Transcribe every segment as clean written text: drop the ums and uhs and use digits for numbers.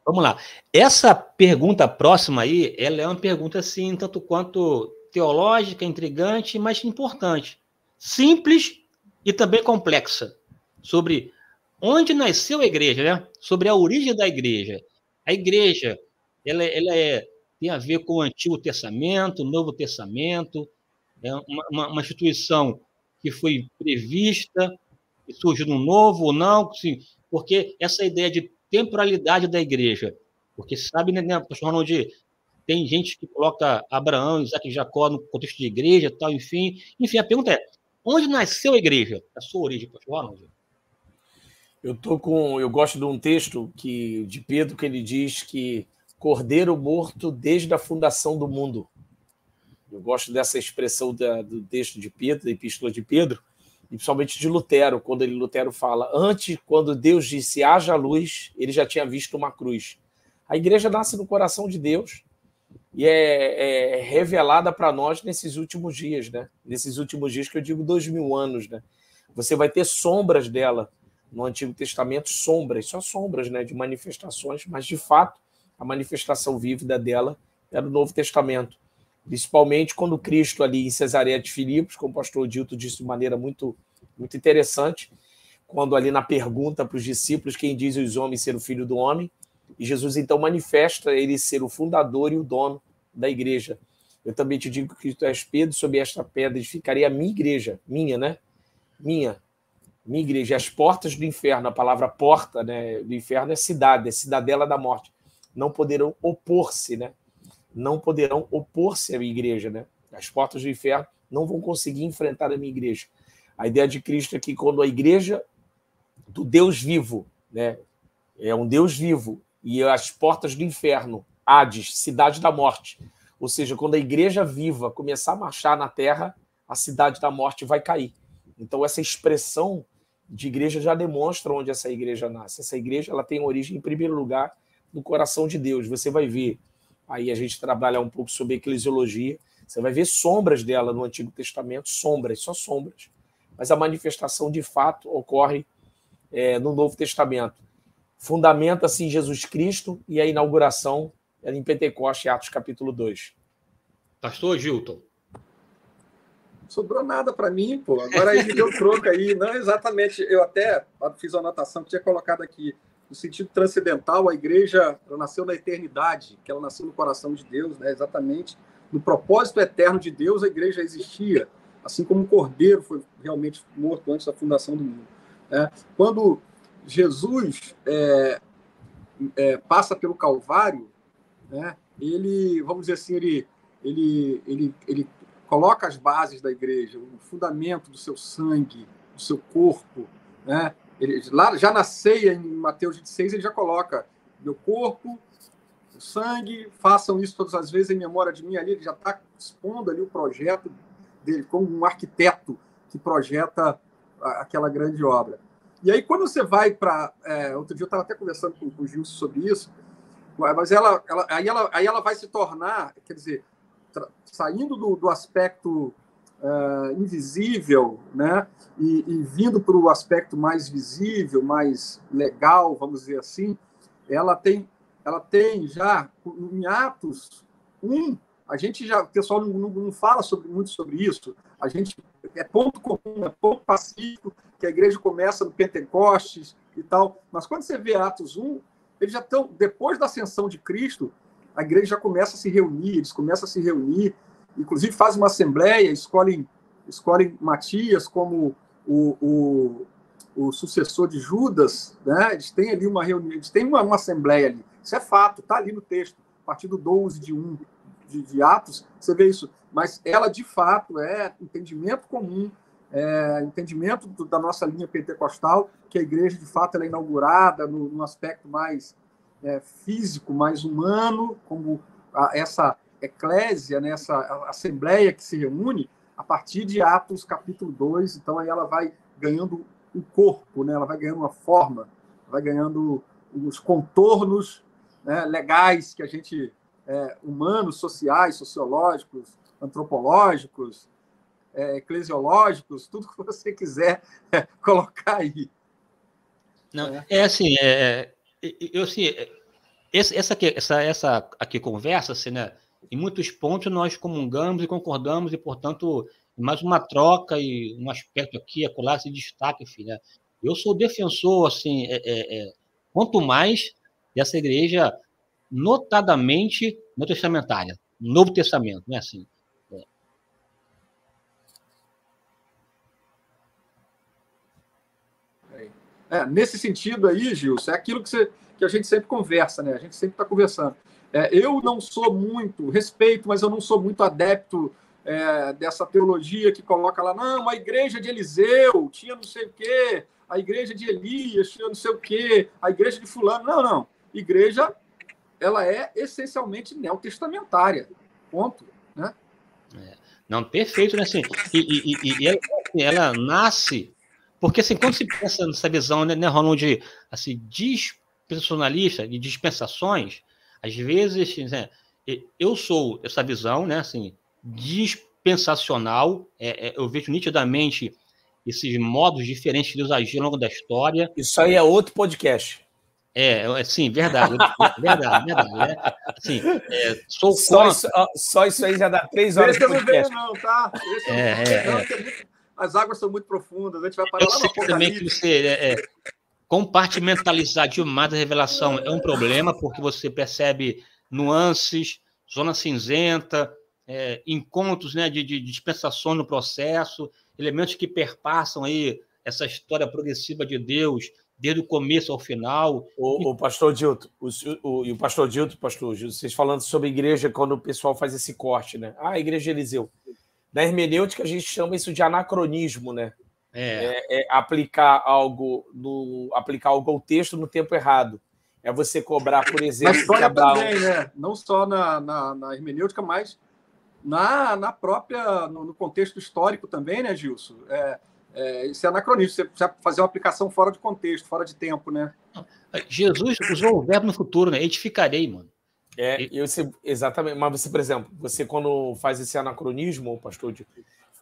Vamos lá. Essa pergunta próxima aí, ela é uma pergunta, assim, tanto quanto teológica, intrigante, mas importante. Simples e também complexa. Sobre onde nasceu a igreja, né? Sobre a origem da igreja. A igreja, tem a ver com o Antigo Testamento, o Novo Testamento, é uma instituição que foi prevista, e surgiu no novo ou não, sim, porque essa ideia de temporalidade da igreja, porque sabe, né, pastor Ronald, tem gente que coloca Abraão, Isaac e Jacó no contexto de igreja, tal, enfim. Enfim, a pergunta é, onde nasceu a igreja? A sua origem, pastor Ronald? Eu gosto de um texto de Pedro que ele diz que Cordeiro morto desde a fundação do mundo. Eu gosto dessa expressão do texto de Pedro, da Epístola de Pedro, e principalmente de Lutero, quando Lutero fala, antes, quando Deus disse haja luz, ele já tinha visto uma cruz. A igreja nasce no coração de Deus e é revelada para nós nesses últimos dias, né? Nesses últimos dias que eu digo 2000 anos, né? Você vai ter sombras dela no Antigo Testamento, sombras, só sombras, né, de manifestações, mas de fato a manifestação vívida dela é no Novo Testamento. Principalmente quando Cristo ali em Cesareia de Filipos, como o pastor Dilton disse de maneira muito, muito interessante, quando ali na pergunta para os discípulos quem diz os homens ser o Filho do Homem, e Jesus então manifesta ele ser o fundador e o dono da igreja. Eu também te digo que tu és Pedro, sob esta pedra edificarei a minha igreja, minha, né? Minha igreja, as portas do inferno, a palavra porta, né, do inferno é cidade, é cidadela da morte, não poderão opor-se, né? Não poderão opor-se à minha igreja, né? As portas do inferno não vão conseguir enfrentar a minha igreja. A ideia de Cristo é que quando a igreja do Deus vivo, né, é um Deus vivo, e as portas do inferno, Hades, cidade da morte, ou seja, quando a igreja viva começar a marchar na terra, a cidade da morte vai cair. Então essa expressão de igreja já demonstra onde essa igreja nasce. Essa igreja ela tem origem, em primeiro lugar, no coração de Deus. Você vai ver, aí a gente trabalha um pouco sobre eclesiologia, você vai ver sombras dela no Antigo Testamento, sombras, só sombras. Mas a manifestação, de fato, ocorre no Novo Testamento. Fundamenta-se em Jesus Cristo e a inauguração em Pentecoste, Atos capítulo 2. Pastor Gilton. Sobrou nada para mim, pô. Agora aí me deu troco aí. Não, exatamente. Eu até fiz uma anotação que tinha colocado aqui. No sentido transcendental, a igreja ela nasceu na eternidade, que ela nasceu no coração de Deus, né? Exatamente. No propósito eterno de Deus, a igreja existia, assim como o Cordeiro foi realmente morto antes da fundação do mundo. Quando Jesus passa pelo Calvário, né? Ele, vamos dizer assim, ele coloca as bases da igreja, o fundamento do seu sangue, do seu corpo, né? Ele, lá, já na ceia, em Mateus 26, ele já coloca meu corpo, o sangue, façam isso todas as vezes em memória de mim. Ali ele já está expondo ali o projeto dele, como um arquiteto que projeta aquela grande obra. E aí, quando você vai para... outro dia eu estava até conversando com o Gilson sobre isso, mas aí ela vai se tornar, quer dizer, saindo do aspecto invisível, né, e vindo para o aspecto mais visível, mais legal, vamos dizer assim, ela tem já, em Atos 1, a gente já, o pessoal não fala muito sobre isso, a gente é ponto comum, é ponto pacífico, que a igreja começa no Pentecostes e tal, mas quando você vê Atos 1, eles já estão, depois da ascensão de Cristo, a igreja já começa a se reunir, eles começam a se reunir, inclusive fazem uma assembleia, escolhem Matias como o sucessor de Judas, né? Eles têm ali uma reunião, eles têm uma assembleia ali. Isso é fato, está ali no texto, a partir do 12 de Atos, você vê isso. Mas ela, de fato, é entendimento comum, entendimento da nossa linha pentecostal, que a igreja, de fato, ela é inaugurada no aspecto mais físico, mais humano, como essa eclésia, né, essa assembleia que se reúne a partir de Atos capítulo 2, então aí ela vai ganhando um corpo, né, ela vai ganhando uma forma, vai ganhando os contornos, né, legais que a gente, humanos, sociais, sociológicos, antropológicos, eclesiológicos, tudo que você quiser colocar aí. Não, assim, essa aqui conversa, assim, né? Em muitos pontos nós comungamos e concordamos e, portanto, mais uma troca e um aspecto aqui, acolá, se destaca, enfim, né? Eu sou defensor, assim, quanto mais dessa igreja notadamente neotestamentária, Novo Testamento, né? Assim, nesse sentido aí, Gilson, é aquilo que a gente sempre conversa, né? A gente sempre está conversando. Eu não sou muito, respeito, mas eu não sou muito adepto dessa teologia que coloca lá, não, a igreja de Eliseu tinha não sei o quê, a igreja de Elias tinha não sei o quê, a igreja de fulano. Não. Igreja, ela é essencialmente neotestamentária. Ponto. Né? Não, perfeito, né? Assim, e ela nasce... Porque, assim, quando se pensa nessa visão, né, Ronald, assim, dispensacionalista, de dispensações, às vezes, né, eu sou essa visão, né, assim, dispensacional, eu vejo nitidamente esses modos diferentes de Deus agir ao longo da história. Isso aí é outro podcast. Sim, verdade. Verdade. Né? Assim, sou só isso aí já dá 3 horas de podcast. Não, tá? As águas são muito profundas, a gente vai parar lá no Apocalipse. Também que você compartimentalizar demais a revelação é um problema, porque você percebe nuances, zona cinzenta, encontros, né, de dispensação no processo, elementos que perpassam aí essa história progressiva de Deus, desde o começo ao final. O pastor Dilton, o pastor Dilton, vocês falando sobre a igreja, quando o pessoal faz esse corte, né? A igreja de Eliseu. Na hermenêutica, a gente chama isso de anacronismo, né? Aplicar algo ao texto no tempo errado. É você cobrar, por exemplo... Na história também, né? Não só na hermenêutica, mas na própria... No contexto histórico também, né, Gilson? Isso é anacronismo. Você fazer uma aplicação fora de contexto, fora de tempo, né? Jesus usou o verbo no futuro, né? Edificarei, mano. Exatamente. Mas você, por exemplo, quando faz esse anacronismo,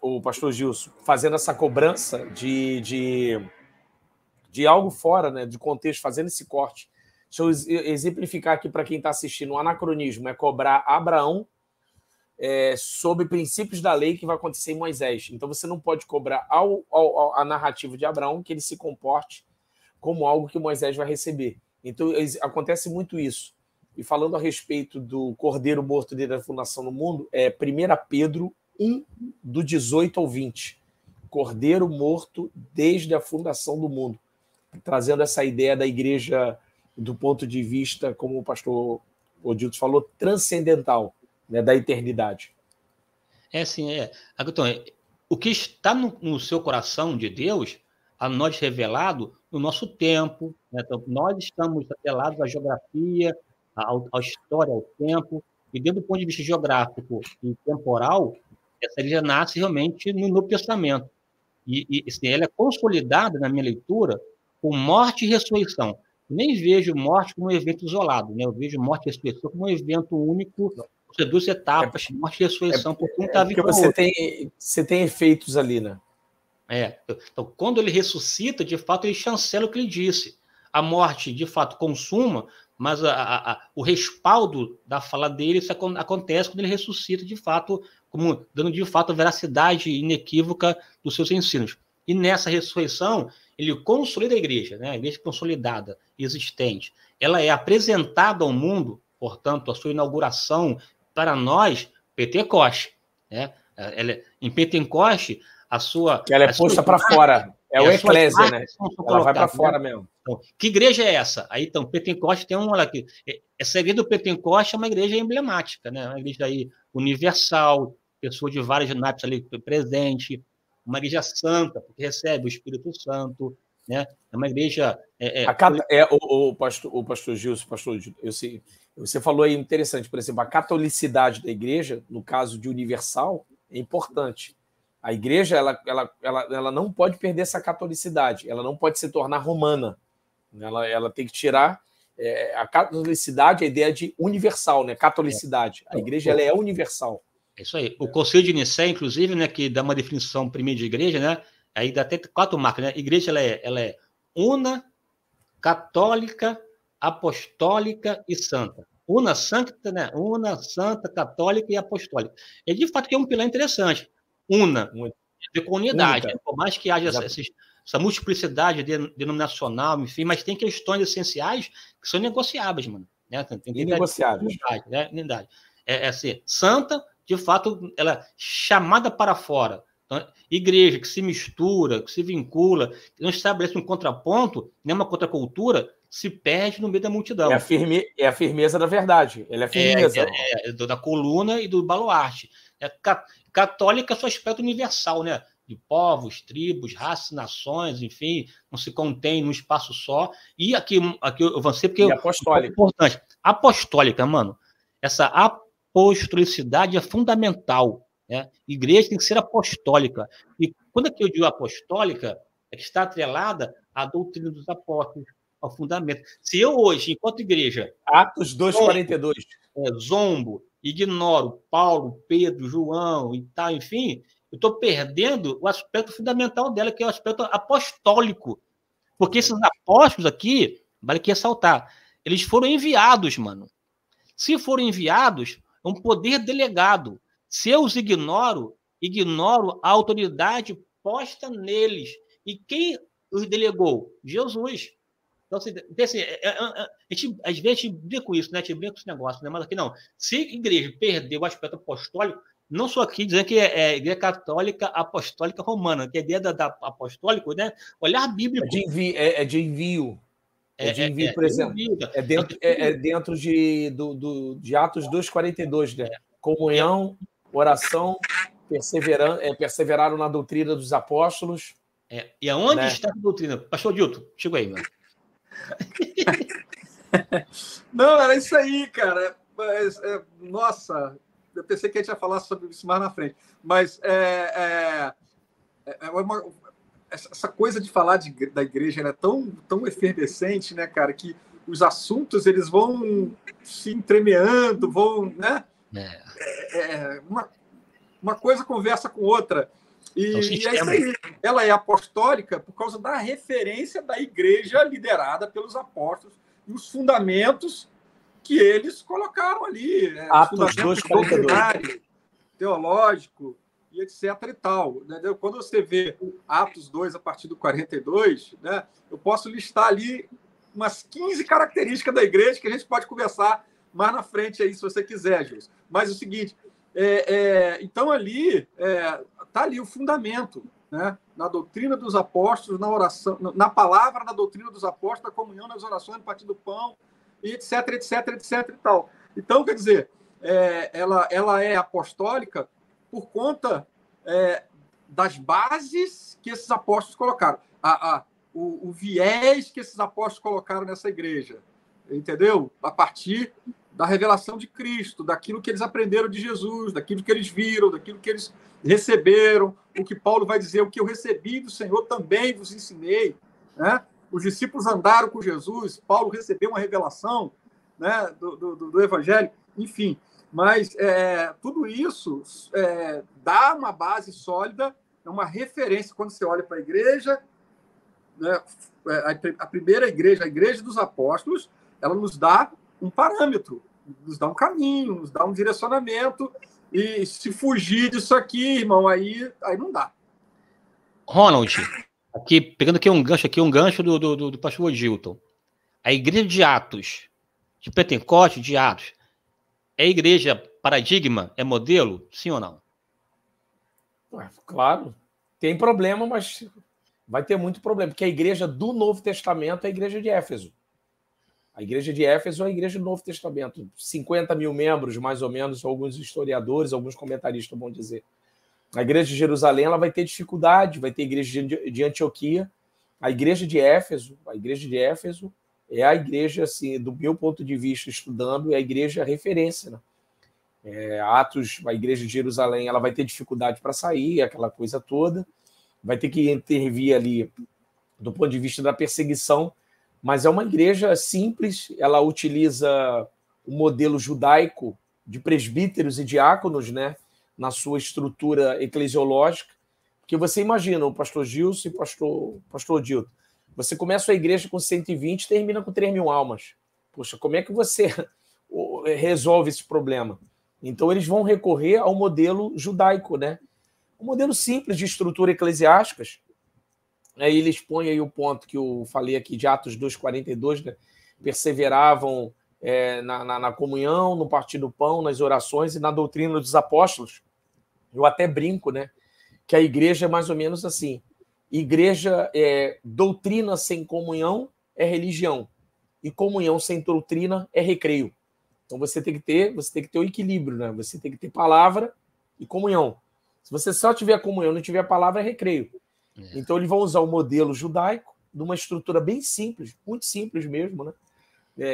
o pastor Gilson, fazendo essa cobrança de algo fora, né, de contexto, fazendo esse corte. Deixa eu exemplificar aqui para quem está assistindo. O anacronismo é cobrar Abraão sobre princípios da lei que vai acontecer em Moisés. Então você não pode cobrar a narrativa de Abraão que ele se comporte como algo que Moisés vai receber. Então acontece muito isso. E falando a respeito do Cordeiro morto desde a fundação do mundo, 1 Pedro 1, do 18 ao 20. Cordeiro morto desde a fundação do mundo. Trazendo essa ideia da igreja do ponto de vista, como o pastor Odilton falou, transcendental, né, da eternidade. Então, o que está no seu coração de Deus, a nós revelado no nosso tempo, né? Então, nós estamos atrelados à geografia, à história, ao tempo, e dentro do ponto de vista geográfico e temporal, essa igreja nasce realmente no Novo Testamento. E assim, ela é consolidada, na minha leitura, com morte e ressurreição. Eu nem vejo morte como um evento isolado, né? Eu vejo morte e ressurreição como um evento único, ou seja, 2 etapas, morte e ressurreição, porque um está vindo. Porque você tem efeitos ali, né? Então, quando ele ressuscita, de fato, ele chancela o que ele disse. A morte, de fato, consuma, mas o respaldo da fala dele acontece quando ele ressuscita, de fato, como dando, de fato, a veracidade inequívoca dos seus ensinos. E nessa ressurreição, ele consolida a igreja, né? A igreja consolidada, existente. Ela é apresentada ao mundo, portanto, a sua inauguração, para nós, Pentecoste. Né? Em Pentecoste, que ela é posta para fora. É o eclésia, né? Ela vai para fora, né? Mesmo. Então, que igreja é essa? Aí, então, Pentecoste tem olha aqui. Essa igreja do Pentecoste é uma igreja emblemática, né? Uma igreja aí universal, pessoa de várias naipes ali presente, uma igreja santa, porque recebe o Espírito Santo, né? É uma igreja... O pastor Gilson, você falou aí interessante, por exemplo, a catolicidade da igreja, no caso de universal, é importante. A igreja ela não pode perder essa catolicidade, ela não pode se tornar romana. Ela tem que tirar a catolicidade, a ideia de universal, né? Catolicidade. A igreja ela é universal. É isso aí. O Concílio de Nicéia, inclusive, né, que dá uma definição primeira de igreja, né? Aí dá até 4 marcas, né? A igreja ela é una, católica, apostólica e santa. Una sancta, né? Una, santa, católica e apostólica. E, de fato, que é um pilar interessante. Una, com unidade. Única. Por mais que haja essa multiplicidade denominacional, enfim, mas tem questões essenciais que são negociáveis, mano. Né? Tem Inegociáveis. Unidade. Assim, santa, de fato, ela é chamada para fora. Então, igreja que se mistura, que se vincula, que não estabelece um contraponto, nem uma contracultura, se perde no meio da multidão. É a firmeza da verdade. Ele é firmeza. Da coluna e do baluarte. Católica é seu aspecto universal, né? De povos, tribos, raças, nações, enfim, não se contém num espaço só. E aqui eu avancei porque apostólica. É importante. Apostólica, mano. Essa apostolicidade é fundamental. Né? Igreja tem que ser apostólica. E quando aqui eu digo apostólica, é que está atrelada à doutrina dos apóstolos, ao fundamento. Se eu hoje, enquanto igreja... Atos 2:42. Zombo, ignoro Paulo, Pedro, João e tal, enfim, eu estou perdendo o aspecto fundamental dela, que é o aspecto apostólico. Porque esses apóstolos aqui, vale aqui ressaltar, eles foram enviados, mano. Se forem enviados, é um poder delegado. Se eu os ignoro a autoridade posta neles. E quem os delegou? Jesus. Então, assim, a gente, às vezes, a gente brinca com isso, né? A gente brinca com esse negócio, né? Mas aqui não. Se a igreja perder o aspecto apostólico, não sou aqui dizendo que é igreja católica apostólica romana, que a ideia da apostólico, né? Olhar bíblico. É de envio. Por exemplo. Dentro de Atos 2:42, né? Comunhão, oração, perseveraram na doutrina dos apóstolos. E aonde está a doutrina? Pastor Dilton, chegou aí, mano. Não, era isso aí, cara. Mas, nossa, eu pensei que a gente ia falar sobre isso mais na frente. Mas essa coisa de falar da igreja é tão efervescente, né, cara, que os assuntos eles vão se entremeando, né? Uma coisa conversa com outra. E é isso aí. Ela é apostólica por causa da referência da igreja liderada pelos apóstolos e os fundamentos que eles colocaram ali. Atos 2:42. Teológico e etc. e tal. Entendeu? Quando você vê Atos 2 a partir do 42, né, eu posso listar ali umas 15 características da igreja que a gente pode conversar mais na frente aí, se você quiser, Gilson. Mas é o seguinte, então ali está ali o fundamento, né? Na doutrina dos apóstolos, na oração, na palavra, na doutrina dos apóstolos, na comunhão, nas orações, no partir do pão, e etc, etc, etc e tal. Então, quer dizer, ela é apostólica por conta das bases que esses apóstolos colocaram, o viés que esses apóstolos colocaram nessa igreja, entendeu? A partir da revelação de Cristo, daquilo que eles aprenderam de Jesus, daquilo que eles viram, daquilo que eles receberam, o que Paulo vai dizer, o que eu recebi do Senhor também vos ensinei, né? Os discípulos andaram com Jesus, Paulo recebeu uma revelação, né, do Evangelho, enfim. Mas tudo isso dá uma base sólida, é uma referência quando você olha para a igreja, né, a primeira igreja, a igreja dos apóstolos, ela nos dá um parâmetro, nos dá um caminho, nos dá um direcionamento, e se fugir disso aqui, irmão, aí não dá. Ronald, aqui, pegando aqui um gancho do pastor Dilton. A igreja de Atos, de Pentecoste, de Atos, é igreja paradigma? É modelo? Sim ou não? Claro. Tem problema, mas vai ter muito problema, porque a igreja do Novo Testamento é a igreja de Éfeso. A igreja de Éfeso é a igreja do Novo Testamento. 50 mil membros, mais ou menos, alguns historiadores, alguns comentaristas vão dizer. A igreja de Jerusalém ela vai ter dificuldade, vai ter a igreja de Antioquia. A igreja de Éfeso é a igreja, assim, do meu ponto de vista, estudando, é a igreja referência, né? Atos, a igreja de Jerusalém, ela vai ter dificuldade para sair, aquela coisa toda. Vai ter que intervir ali do ponto de vista da perseguição, mas é uma igreja simples, ela utiliza o modelo judaico de presbíteros e diáconos, né, na sua estrutura eclesiológica, porque você imagina o pastor Gilson e o pastor Dilton, você começa a igreja com 120 e termina com 3.000 almas. Poxa, como é que você resolve esse problema? Então, eles vão recorrer ao modelo judaico, né? Um modelo simples de estrutura eclesiástica. Aí eles põem aí o ponto que eu falei aqui de Atos 2,42, né? Perseveravam na comunhão, no partir do pão, nas orações e na doutrina dos apóstolos. Eu até brinco, né? Que a igreja é mais ou menos assim. Igreja doutrina sem comunhão é religião. E comunhão sem doutrina é recreio. Então você tem que ter o equilíbrio, né? Você tem que ter palavra e comunhão. Se você só tiver comunhão e não tiver palavra, é recreio. Então eles vão usar o modelo judaico, de uma estrutura bem simples, muito simples mesmo, né?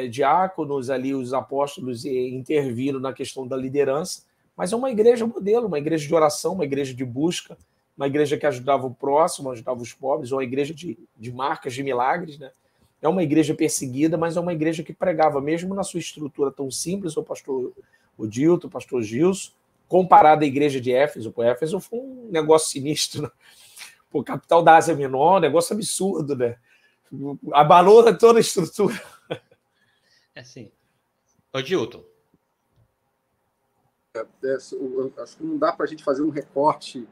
Diáconos ali, os apóstolos interviram na questão da liderança, mas é uma igreja modelo, uma igreja de oração, uma igreja de busca, uma igreja que ajudava o próximo, ajudava os pobres, uma igreja de marcas, de milagres, né? É uma igreja perseguida, mas é uma igreja que pregava, mesmo na sua estrutura tão simples, o pastor Odilton, o pastor Gilson, comparado à igreja de Éfeso. Pô, Éfeso foi um negócio sinistro, né? Pô, capital da Ásia Menor, um negócio absurdo, né? Abalou toda a estrutura. Assim, Odilton. Acho que não dá para a gente fazer um recorte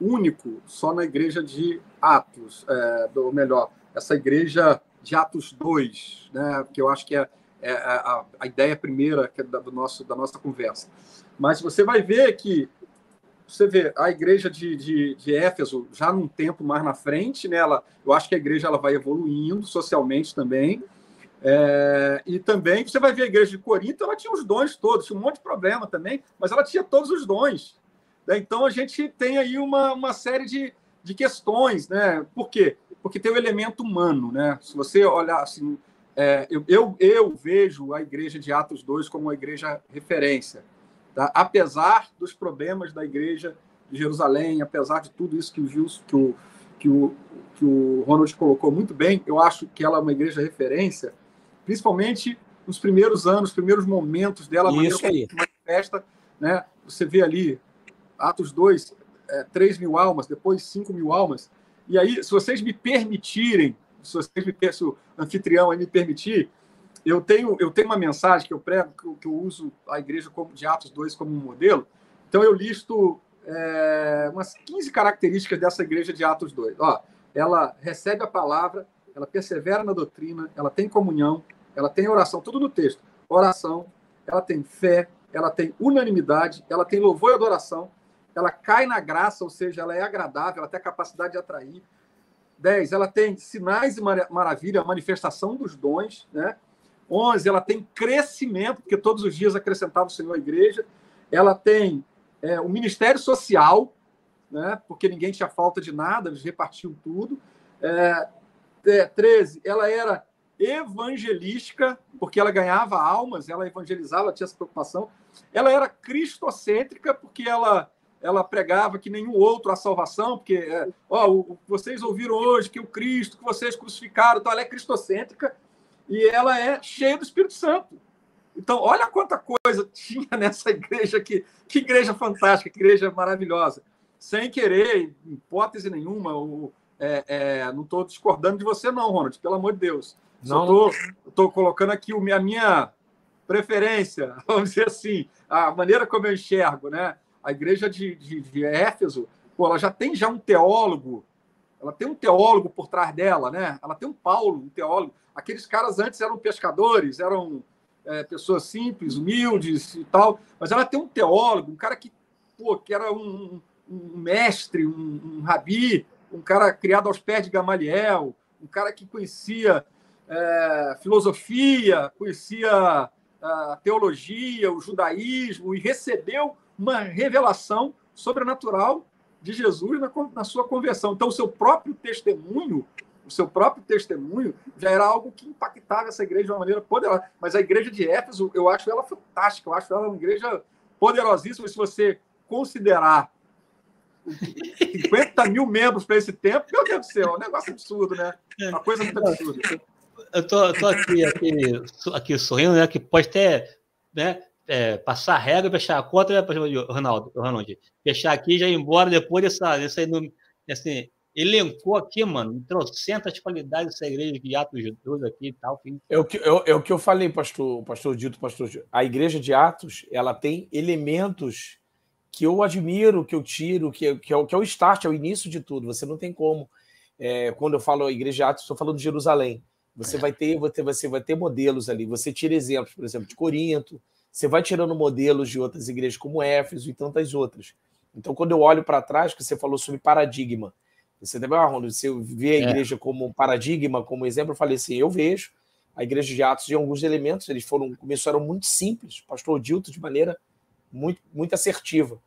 único só na igreja de Atos, ou melhor, essa igreja de Atos 2, né? Que eu acho que é a ideia primeira que é da nossa conversa. Mas você vai ver que a igreja de Éfeso, já num tempo mais na frente, né, eu acho que a igreja ela vai evoluindo socialmente também. E também você vai ver a igreja de Corinto, ela tinha os dons todos, tinha um monte de problema também, mas ela tinha todos os dons. Né? Então a gente tem aí uma série de questões, né? Por quê? Porque tem o elemento humano, né? Se você olhar assim, eu vejo a igreja de Atos 2 como uma igreja referência. Tá? Apesar dos problemas da igreja de Jerusalém, apesar de tudo isso que o Ronald colocou muito bem, eu acho que ela é uma igreja referência, principalmente nos primeiros anos, primeiros momentos dela, isso aí. Manifesta, né? Você vê ali, Atos 2, 3.000 almas, depois 5.000 almas. E aí, se vocês me permitirem, se o anfitrião aí me permitir, eu tenho uma mensagem que eu prego, que eu uso a igreja de Atos 2 como um modelo. Então, eu listo umas 15 características dessa igreja de Atos 2. Ó, ela recebe a palavra, ela persevera na doutrina, ela tem comunhão, ela tem oração, tudo no texto. Oração, ela tem fé, ela tem unanimidade, ela tem louvor e adoração, ela cai na graça, ou seja, ela é agradável, ela tem a capacidade de atrair. 10, ela tem sinais e maravilha, a manifestação dos dons, né? 11, ela tem crescimento, porque todos os dias acrescentava o Senhor à igreja. Ela tem o ministério social, né? Porque ninguém tinha falta de nada, eles repartiam tudo. 13, ela era evangelística, porque ela ganhava almas, ela evangelizava, ela tinha essa preocupação. Ela era cristocêntrica, porque ela pregava que nenhum outro a salvação, porque vocês ouviram hoje que o Cristo, que vocês crucificaram, então ela é cristocêntrica e ela é cheia do Espírito Santo. Então, olha quanta coisa tinha nessa igreja aqui. Que igreja fantástica, que igreja maravilhosa. Sem querer, em hipótese nenhuma, não estou discordando de você não, Ronald, pelo amor de Deus. Estou colocando aqui a minha preferência, vamos dizer assim, a maneira como eu enxergo, né? A igreja de Éfeso, ela já tem um teólogo, ela tem um teólogo por trás dela, né? Ela tem um Paulo, um teólogo. Aqueles caras antes eram pescadores, eram pessoas simples, humildes e tal, mas ela tem um teólogo, um cara que era um mestre, um rabi, um cara criado aos pés de Gamaliel, um cara que conhecia filosofia, conhecia teologia, o judaísmo, e recebeu uma revelação sobrenatural de Jesus na sua conversão. Então, o seu próprio testemunho já era algo que impactava essa igreja de uma maneira poderosa. Mas a igreja de Éfeso, eu acho ela fantástica, eu acho ela uma igreja poderosíssima. Se você considerar 50 mil membros para esse tempo, meu Deus do céu, é um negócio absurdo, né? Uma coisa muito absurda. Eu tô aqui sorrindo, né? Que pode até, né, passar a regra, fechar a conta, né, Ronald, fechar aqui e já ir embora depois desse elencou aqui, mano, trocentas qualidades dessa igreja de Atos 2 aqui e tal. Enfim. É o que eu falei, pastor Dito, pastor Gil. A igreja de Atos, ela tem elementos que eu admiro, que eu tiro, que é o start, é o início de tudo. Você não tem como. Quando eu falo a igreja de Atos, estou falando de Jerusalém. Você vai ter modelos ali. Você tira exemplos, por exemplo, de Corinto. Você vai tirando modelos de outras igrejas como Éfeso e tantas outras. Então, quando eu olho para trás, que você falou sobre paradigma, você vê a igreja como paradigma, como exemplo, eu falei assim, eu vejo a igreja de Atos de alguns elementos, eles começaram muito simples, pastor Odilto de maneira muito, muito assertiva.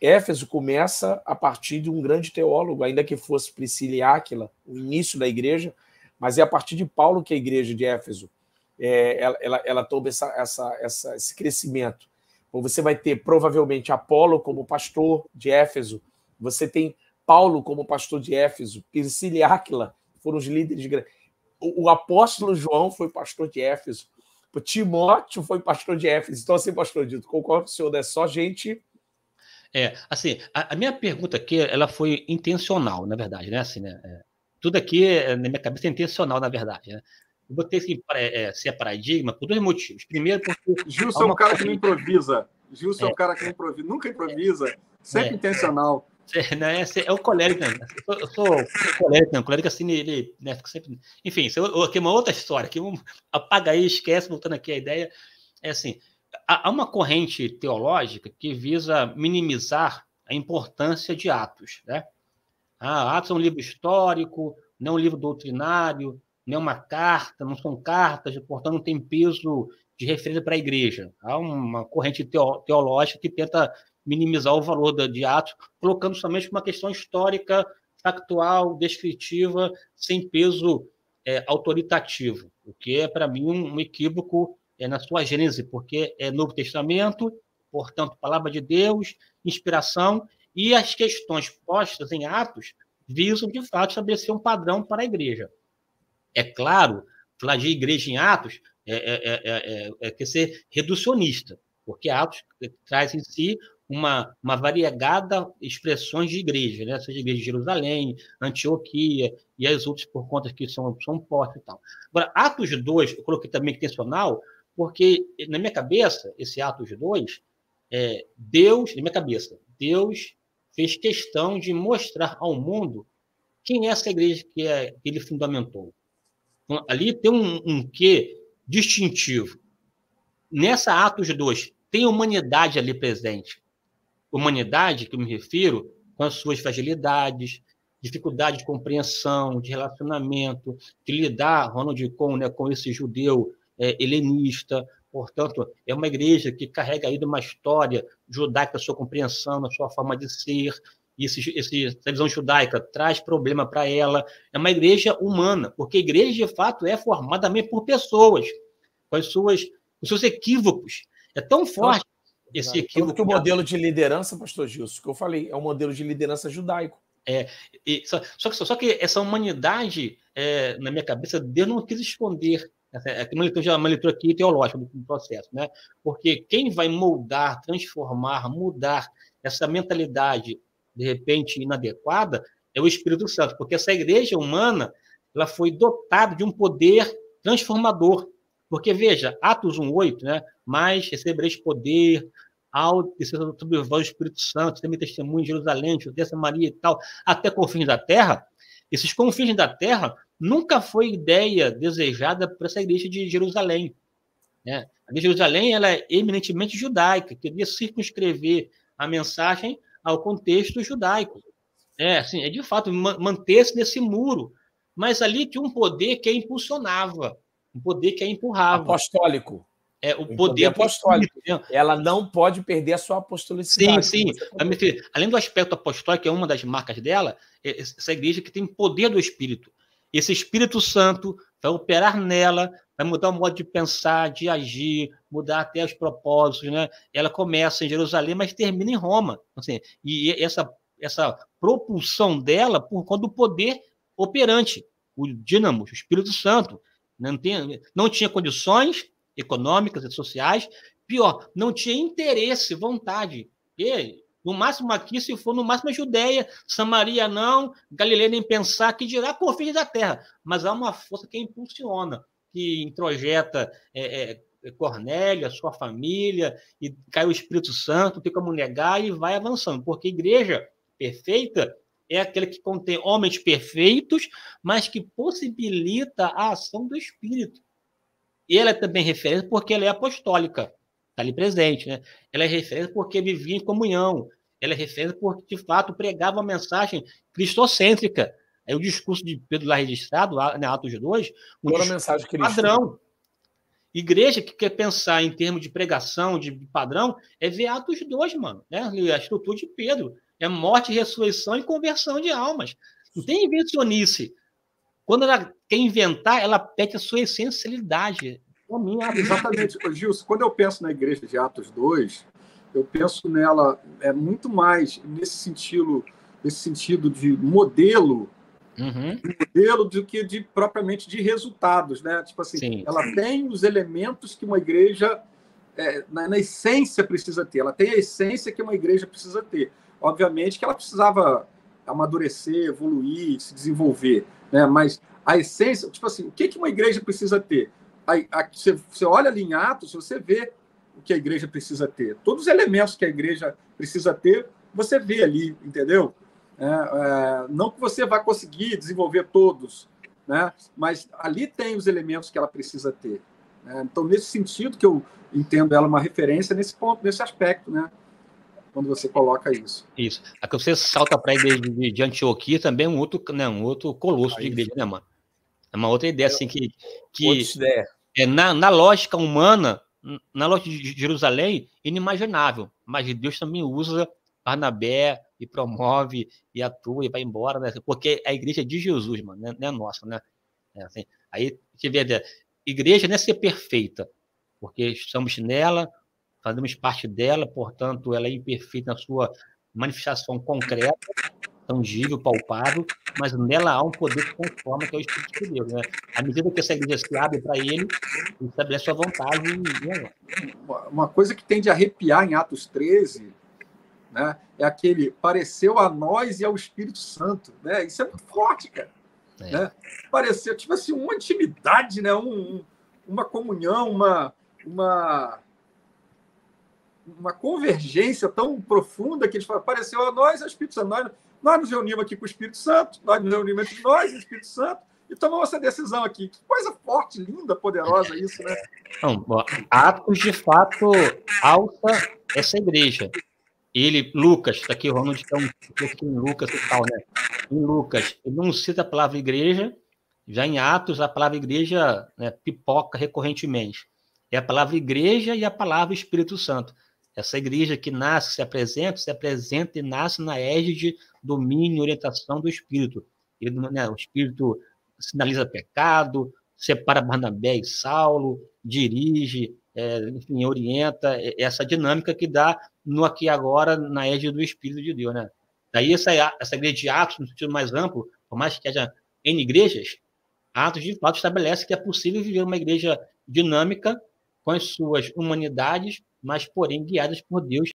Éfeso começa a partir de um grande teólogo, ainda que fosse Priscila e Áquila, o início da igreja, mas é a partir de Paulo que a igreja de Éfeso ela toma esse crescimento. Então, você vai ter provavelmente Apolo como pastor de Éfeso, você tem Paulo como pastor de Éfeso, Priscila e Áquila foram os líderes de... O apóstolo João foi pastor de Éfeso, o Timóteo foi pastor de Éfeso. Então, assim, pastor Dito, concordo com o senhor, é só gente... Assim, a minha pergunta aqui, ela foi intencional, na verdade, né? Assim, né? Tudo aqui, na minha cabeça, é intencional, na verdade, né? Eu botei se é paradigma por 2 motivos. Primeiro, porque... Gilson é um cara que não improvisa. Gilson é um cara que não improvisa, nunca improvisa, sempre intencional. Né? É o colérico, né? Eu sou colérico, né? O colérico, assim, ele, né, fica sempre... Enfim, aqui é uma outra história, que apaga aí, esquece, voltando aqui a ideia. É assim, há uma corrente teológica que visa minimizar a importância de Atos, né? Atos é um livro histórico, não é um livro doutrinário, não é uma carta, não são cartas, portanto, não tem peso de referência para a igreja. Há uma corrente teológica que tenta minimizar o valor de Atos, colocando somente uma questão histórica, factual, descritiva, sem peso autoritativo, o que é, para mim, um equívoco na sua gênese, porque é Novo Testamento, portanto, palavra de Deus, inspiração, e as questões postas em Atos visam, de fato, estabelecer um padrão para a igreja. É claro, falar de igreja em Atos quer ser reducionista, porque Atos traz em si uma variegada expressões de igreja, né? Seja a igreja de Jerusalém, Antioquia e as outras por conta que são postas e tal. Agora, Atos 2, eu coloquei também intencional, porque na minha cabeça, esse Atos 2, Deus fez questão de mostrar ao mundo quem é essa igreja que ele fundamentou. Então, ali tem um quê distintivo. Nessa Atos 2, tem humanidade ali presente. Humanidade, que eu me refiro, com as suas fragilidades, dificuldade de compreensão, de relacionamento, de lidar, Ronald, com esse judeu helenista. Portanto, é uma igreja que carrega aí de uma história judaica, a sua compreensão, a sua forma de ser, e essa visão judaica traz problema para ela. É uma igreja humana, porque a igreja, de fato, é formada também por pessoas, com os seus equívocos. É tão forte esse equívoco. Que o modelo de liderança, pastor Gilson, que eu falei, é um modelo de liderança judaico. Só que essa humanidade, na minha cabeça, Deus não quis esconder. É uma leitura aqui teológica do processo, né? Porque quem vai moldar, transformar, mudar essa mentalidade, de repente, inadequada, é o Espírito Santo, porque essa igreja humana ela foi dotada de um poder transformador. Porque, veja, Atos 1:8, né? Mas recebereis poder ao descer sobre o Espírito Santo, também testemunho em Jerusalém, Judéia, Samaria e tal, até confins da terra. Esses confins da terra nunca foi ideia desejada por essa igreja de Jerusalém, né? A igreja de Jerusalém ela é eminentemente judaica, queria circunscrever a mensagem ao contexto judaico. Assim, de fato, manter-se nesse muro. Mas ali tinha um poder que a impulsionava, um poder que a empurrava. Apostólico. O poder apostólico. Ela não pode perder a sua apostolicidade. Sim. Além do aspecto apostólico, que é uma das marcas dela, essa igreja que tem poder do Espírito. Esse Espírito Santo vai operar nela, vai mudar o modo de pensar, de agir, mudar até os propósitos, né? Ela começa em Jerusalém, mas termina em Roma. Assim, e essa propulsão dela por conta do poder operante, o dínamo, o Espírito Santo. Não tinha condições econômicas e sociais, pior, não tinha interesse, vontade. E No máximo aqui, se for, no máximo a Judéia, Samaria não, Galileia nem pensar, que dirá confins da terra. Mas há uma força que impulsiona, que introjeta Cornélio, a sua família, e cai o Espírito Santo, tem como negar e vai avançando. Porque a igreja perfeita é aquele que contém homens perfeitos, mas que possibilita a ação do Espírito. E ela é também referência porque ela é apostólica, está ali presente, né? Ela é referência porque vivia em comunhão. Ela é referência porque, de fato, pregava uma mensagem cristocêntrica. Aí o discurso de Pedro lá registrado, né, Atos 2, um mensagem padrão. Igreja que quer pensar em termos de pregação, de padrão, é ver Atos 2, mano. Né? A estrutura de Pedro. É morte, ressurreição e conversão de almas. Não tem invencionice. Quando ela quer inventar, ela perde a sua essencialidade. Exatamente. Gilson, quando eu penso na igreja de Atos 2, eu penso nela muito mais nesse sentido de modelo, do que propriamente de resultados, né? Tipo assim, sim, ela tem os elementos que uma igreja, na essência, precisa ter. Ela tem a essência que uma igreja precisa ter. Obviamente que ela precisava amadurecer, evoluir, se desenvolver, né? Mas a essência, tipo assim, o que uma igreja precisa ter? Você olha ali em Atos, você vê o que a igreja precisa ter. Todos os elementos que a igreja precisa ter, você vê ali, entendeu? Não que você vai conseguir desenvolver todos, né? Mas ali tem os elementos que ela precisa ter. Né? Então, nesse sentido que eu entendo ela uma referência nesse ponto, nesse aspecto, né? Quando você coloca isso. Isso. Aqui você salta para a igreja de Antioquia também, um outro colosso de igreja, né, mano? É uma outra ideia, assim, que na lógica humana, na lógica de Jerusalém, inimaginável. Mas Deus também usa Barnabé e promove e atua e vai embora, né? Porque a igreja é de Jesus, mano, não é nossa, né? Assim, aí você vê, a igreja não é ser perfeita, porque estamos nela, fazemos parte dela, portanto, ela é imperfeita na sua manifestação concreta, tangível, palpável, mas nela há um poder que transforma, que é o Espírito de Deus, né? À medida que essa igreja se abre para ele estabelece sua vontade. Uma coisa que tem de arrepiar em Atos 13, né, é aquele pareceu a nós e ao Espírito Santo, né? Isso é muito forte, cara. Né? Pareceu, tipo assim, uma intimidade, né? Uma comunhão, uma convergência tão profunda que eles falam, pareceu a nós e ao Espírito Santo. Nós nos reunimos aqui com o Espírito Santo, nós nos reunimos entre nós e o Espírito Santo, e tomamos essa decisão aqui. Que coisa forte, linda, poderosa isso, né? Não, Atos, de fato, alça essa igreja. Lucas, está aqui, o Ronald está um pouquinho em Lucas e tal, né? Em Lucas, ele não cita a palavra igreja, já em Atos, a palavra igreja, né, pipoca recorrentemente. É a palavra igreja e a palavra Espírito Santo. Essa igreja que nasce, se apresenta e nasce na égide, domínio e orientação do Espírito. Ele, né, o Espírito sinaliza pecado, separa Barnabé e Saulo, dirige, enfim, orienta essa dinâmica que dá no aqui e agora, na égide do Espírito de Deus, né? Daí essa igreja de Atos, no sentido mais amplo, por mais que haja N igrejas, Atos de fato estabelece que é possível viver uma igreja dinâmica com as suas humanidades, mas porém guiadas por Deus